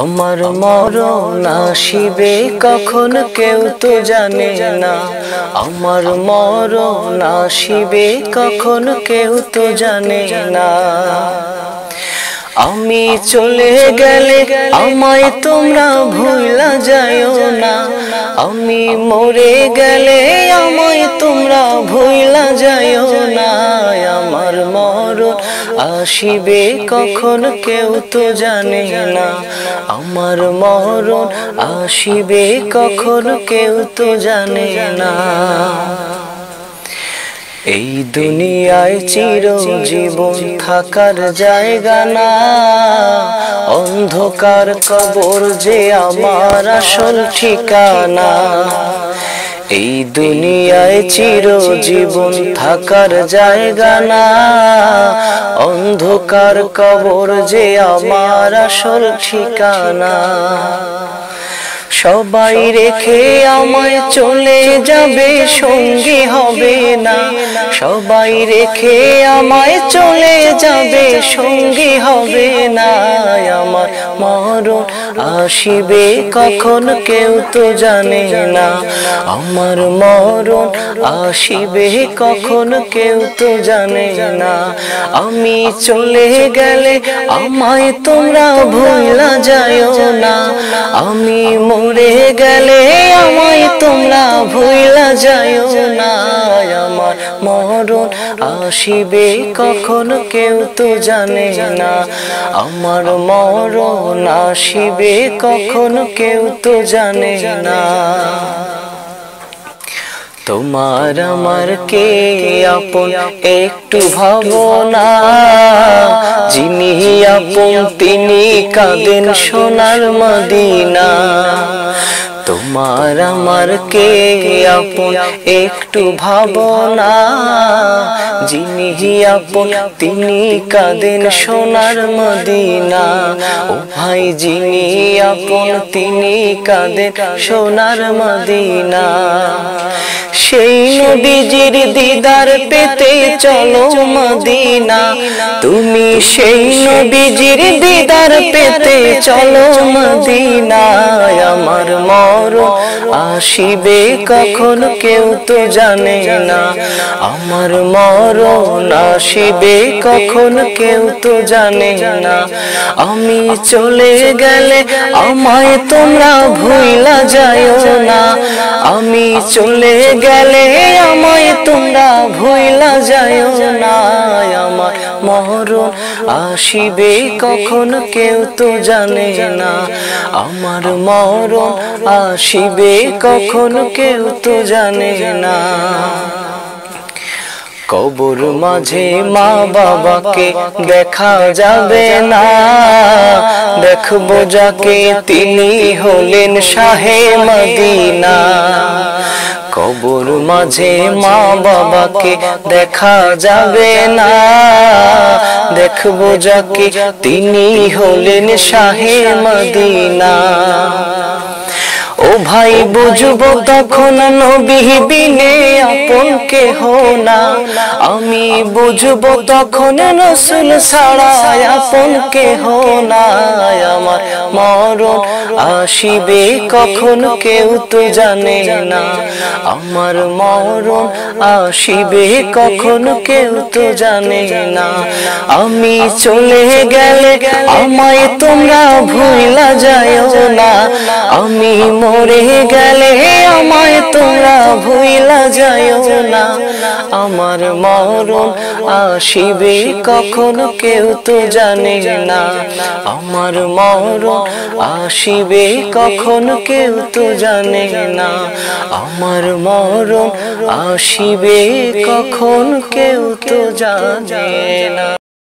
আমার মরণ আসিবে কখন কেউ তো জানে না। আমার মরণ আসিবে কখন কেউ তো জানে না। আমি চলে গেলে আমায় তোমরা ভুলা যায়ও না। আমি মরে গেলে আমায় তোমরা ভুলা যায়ও না। আমার মরণ আসিবে কখন কেউ তো জানে না। আমার মরণ আসিবে কখন কেউ তো জানে না। এই দুনিয়ায় চিরজীবন থাকার জায়গা না। অন্ধকার কবর যে আমার আসল ঠিকানা। এই দুনিয়ায় চিরজীবন থাকার জায়গা না। অন্ধকার কবর যে আমার আসল ঠিকানা। সবাই রেখে আমায় চলে যাবে, সঙ্গী হবে না। সবাই রেখে আমায় চলে যাবে, সঙ্গী হবে না। আমার মরণ আসিবে কখন কেউ তো জানে না। আমার মরণ আসিবে কখন কেউ তো জানে না। আমি চলে গেলে আমায় তোমরা ভুলা যায়ও না। আমি মরে গেলে আমায় তোমরা ভুলা যায়ও না। আমার মরণ আসিবে কখন কেউ তো জানে না। আমার মরণ আসিবে কখন কেউ তো জানে না। তোমার আমার কে আপন একটু ভাবনা। যিনি আপন তিনি কাঁদেন সোনার মদিনা। তোমার আমার কে আপন একটু ভাবনা। যিনি আপন তিনি কাঁদেন সোনার মদিনা। ও ভাই যিনি আপন তিনি কাঁদেন সোনার মদিনা। সেই নবীজির দিদার পেতে চলো মদিনা। তুমি সেই নবীজির দিদার পেতে চলো মদিনা। আমার মরণ আসিবে কখন কেউ তো জানে না। আমার মরণ আসিবে কখন কেউ তো জানে না। আমি চলে গেলে আমায় তোমরা ভুলা যায়ও না। আমি চলে গেলে আমায় তোমরা ভুলা যায়ও না। আমার মরণ আসিবে কখন কেউ তো জানে না। আমার মরণ আসিবে কখন কেউ তো জানে না। কবর মাঝে মা বাবাকে দেখা যাবে না। দেখবো যাকে তিনি হলেন শাহে মদিনা। কবর মাঝে মা বাবাকে দেখা যাবে না। দেখবো যাকে তিনি হলেন শাহে মদিনা। ও ভাই বুঝবো তখন নবী বিনে আপন কেহ না। আমি বুঝবো তখন রাসূল ছাড়া আপন কেহ না। আমার মরণ আসিবে কখন কেউ তো জানে না। আমার মরণ আসিবে কখন কেউ তো জানে না। আমি চলে গেলে আমায় তোমরা ভুলা যায়ও না। আমি মরে গেলে আমায় তোমরা ভুলা যায়ও না। আমার মরণ আসিবে কখন কেউ তো জানে না। আমার মরণ আসিবে কখন কেউ তো জানে না। আমার মরণ আসিবে কখন কেউ তো জানে না।